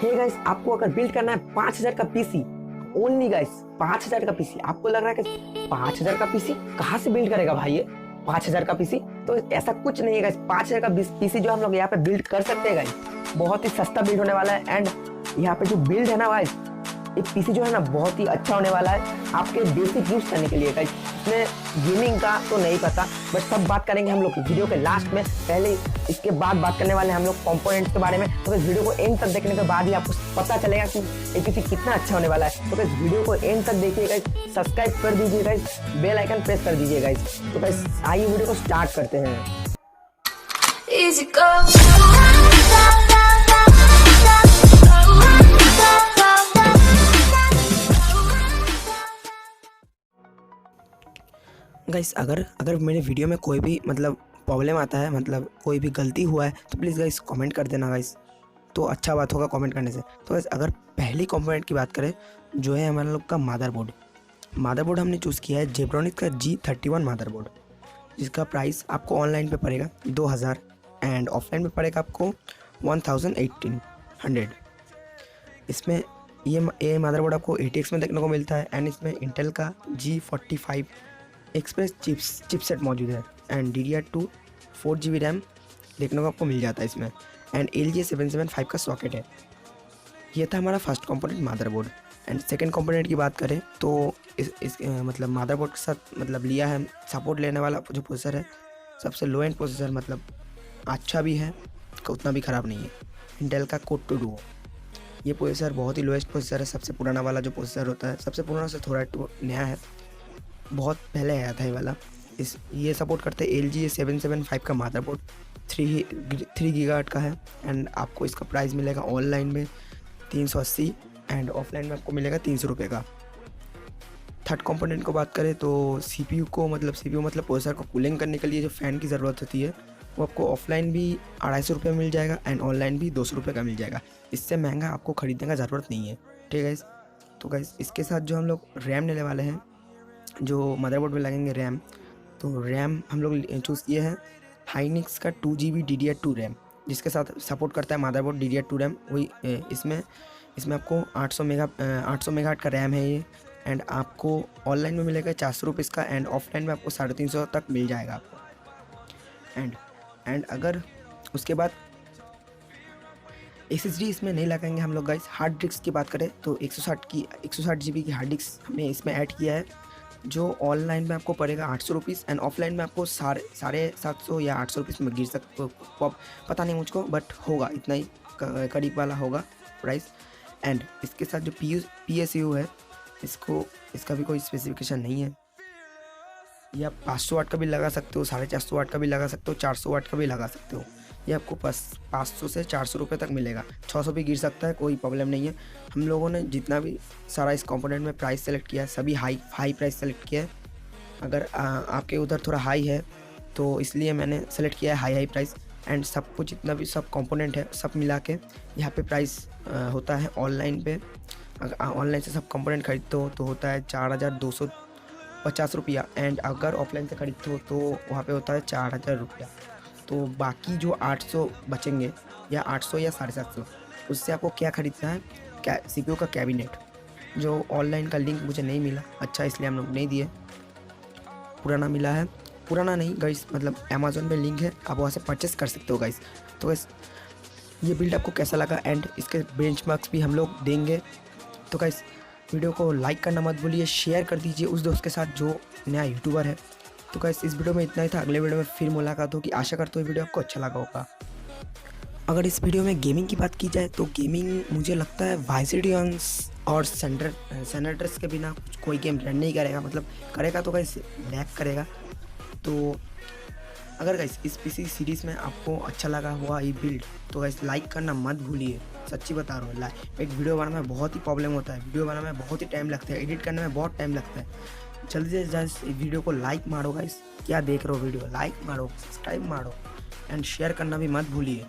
Hey guys, आपको अगर build करना है 5,000 का पीसी, ओनली गाइस 5,000 का पीसी, आपको लग रहा है कि 5,000 का पीसी कहाँ से बिल्ड करेगा भाई ये 5,000 का पीसी? तो ऐसा कुछ नहीं है गाइस। 5,000 का पीसी जो हम लोग यहाँ पे बिल्ड कर सकते हैं गाइस, बहुत ही सस्ता बिल्ड होने वाला है। एंड यहाँ पे जो बिल्ड है ना गाइस, ये पीसी जो है ना बहुत ही अच्छा होने वाला है आपके बेसिक यूज करने के लिए गाइस। इसमें गेमिंग का तो नहीं पता, बट सब बात करेंगे हम लोग वीडियो के लास्ट में। पहले इसके बाद बात करने वाले हैं हम लोग कंपोनेंट्स के बारे में। तो इस वीडियो को एंड तक देखने के बाद ही आपको पता चलेगा कि ये पीसी कितना अच्छा होने वाला है। तो इस वीडियो को एंड तक देखिएगा, सब्सक्राइब कर दीजिएगा, बेल आइकन प्रेस कर दीजिएगा। तो गाइस आइए वीडियो को स्टार्ट करते हैं। Easy go. गाइस अगर मेरे वीडियो में कोई भी मतलब प्रॉब्लम आता है, मतलब कोई भी गलती हुआ है, तो प्लीज़ गाइस कमेंट कर देना गाइस, तो अच्छा बात होगा कमेंट करने से। तो गाइस अगर पहली कंपोनेंट की बात करें जो है हमारा लोग का मदरबोर्ड हमने चूज़ किया है जेब्रॉनिक्स का G31 मदरबोर्ड, जिसका प्राइस आपको ऑनलाइन पे पड़ेगा 2,000 एंड ऑफलाइन पे पड़ेगा आपको 1,800। इसमें ये मदरबोर्ड आपको ATX में देखने को मिलता है एंड इसमें इंटेल का G45 एक्सप्रेस चिपसेट मौजूद है एंड DDR2 4GB रैम देखने को आपको मिल जाता है इसमें एंड LGA 775 का सॉकेट है। ये था हमारा first component motherboard. And second component की बात करें तो इस मतलब मदरबोर्ड के साथ मतलब लिया है सपोर्ट लेने वाला जो प्रोसेसर है, सबसे लो एंड प्रोसेसर, मतलब अच्छा भी है उतना भी ख़राब नहीं है, इंटेल का कोर 2 डुओ। ये प्रोसेसर बहुत ही लोएस्ट प्रोसेसर है, सबसे पुराना वाला जो प्रोसेसर होता है, सबसे पुराना से थोड़ा नया है, बहुत पहले आया था ये वाला। ये सपोर्ट करते हैं LGA 775 का मदरबोर्ड, 3 गीगाहर्ट्ज़ का है एंड आपको इसका प्राइस मिलेगा ऑनलाइन में 380 एंड ऑफलाइन में आपको मिलेगा 300 रुपये का। थर्ड कंपोनेंट को बात करें तो CPU मतलब प्रोसेसर को कूलिंग करने के लिए जो फ़ैन की ज़रूरत होती है, वो आपको ऑफलाइन भी 250 रुपये मिल जाएगा एंड ऑनलाइन भी 200 रुपये का मिल जाएगा। इससे महंगा आपको ख़रीदने का ज़रूरत नहीं है, ठीक है गाइस। तो गाइस इसके साथ जो हम लोग रैम लेने वाले हैं, जो मदरबोर्ड में लगेंगे रैम, तो रैम हम लोग चूज़ किए हैं हाइनिक्स का 2GB DDR2 रैम, जिसके साथ सपोर्ट करता है मदरबोर्ड DDR2 रैम। वही इसमें आपको 800 मेगाहर्ट्ज़ का रैम है ये एंड आपको ऑनलाइन में मिलेगा 400 रुपये का एंड ऑफलाइन में आपको 350 तक मिल जाएगा आपको। एंड अगर उसके बाद SSD इसमें नहीं लगाएंगे हम लोग गाइस। हार्ड डिस्क की बात करें तो 160 GB की हार्ड डिस्क हमने इसमें ऐड किया है, जो ऑनलाइन में आपको पड़ेगा 800 रुपीज़ एंड ऑफलाइन में आपको 750 या 800 रुपीज़ में गिर सकते, पता नहीं मुझको, बट होगा इतना ही करीब वाला होगा प्राइस। एंड इसके साथ जो PSU है, इसका भी कोई स्पेसिफिकेशन नहीं है। ये आप 500 वाट का भी लगा सकते हो, 450 वाट का भी लगा सकते हो, 400 वाट का भी लगा सकते हो। ये आपको 500 से 400 रुपये तक मिलेगा, 600 भी गिर सकता है, कोई प्रॉब्लम नहीं है। हम लोगों ने जितना भी सारा इस कंपोनेंट में प्राइस सेलेक्ट किया है, सभी हाई प्राइस सेलेक्ट किया है। अगर आपके उधर थोड़ा हाई है तो इसलिए मैंने सेलेक्ट किया है हाई प्राइस। एंड सब कुछ जितना भी सब कंपोनेंट है सब मिला के यहाँ पे प्राइस होता है ऑनलाइन पे। अगर ऑनलाइन से सब कंपोनेंट खरीदते हो तो होता है 4,250 रुपया एंड अगर ऑफलाइन से खरीदते हो तो वहाँ पे होता है 4,000 रुपया। तो बाकी जो 800 बचेंगे या 800 या 750, उससे आपको क्या खरीदना है, CPU का कैबिनेट, जो ऑनलाइन का लिंक मुझे नहीं मिला, अच्छा इसलिए हम लोग नहीं दिए, पुराना मिला है, पुराना नहीं गाइस, मतलब अमेज़न पे लिंक है, आप वहाँ से परचेस कर सकते हो गाइस। तो गाइस ये बिल्ड आपको कैसा लगा एंड इसके बेंचमार्क्स भी हम लोग देंगे। तो गाइस वीडियो को लाइक करना मत भूलिए, शेयर कर दीजिए उस दोस्त के साथ जो नया यूट्यूबर है। तो गाइस इस वीडियो में इतना ही था, अगले वीडियो में फिर मुलाकात होगी। आशा करता हूँ वीडियो आपको अच्छा लगा होगा। अगर इस वीडियो में गेमिंग की बात की जाए तो गेमिंग मुझे लगता है वाइसिडियंस और सेनेटर्स के बिना कोई गेम रन नहीं करेगा, मतलब करेगा तो गाइस लैग करेगा। तो अगर गाइस इस PC सीरीज़ में आपको अच्छा लगा हुआ ये बिल्ड, तो गाइस लाइक करना मत भूलिए, सच्ची बता रहा हूँ। एक वीडियो बनाने में बहुत ही प्रॉब्लम होता है, वीडियो बनाने में बहुत ही टाइम लगता है, एडिट करने में बहुत टाइम लगता है। जल्दी से जल्दी वीडियो को लाइक मारो गाइस, क्या देख रहे हो वीडियो, लाइक मारो, सब्सक्राइब मारो एंड शेयर करना भी मत भूलिए।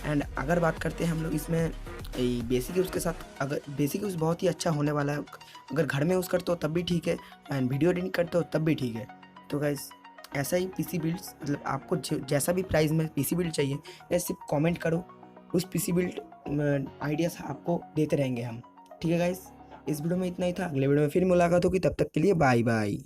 एंड अगर बात करते हैं हम लोग इसमें बेसिक यूज़ के साथ, अगर बेसिक यूज़ बहुत ही अच्छा होने वाला है, अगर घर में यूज़ करते हो तब भी ठीक है एंड वीडियो एडिटिंग करते हो तब भी ठीक है। तो गाइस ऐसा ही PC बिल्ड्स, मतलब आपको जैसा भी प्राइस में PC बिल्ड चाहिए, या सिर्फ कमेंट करो, उस PC बिल्ड आइडियाज़ आपको देते रहेंगे हम। ठीक है गाइस, इस वीडियो में इतना ही था। अगले वीडियो में फिर मुलाकात होगी, तब तक के लिए बाय बाय।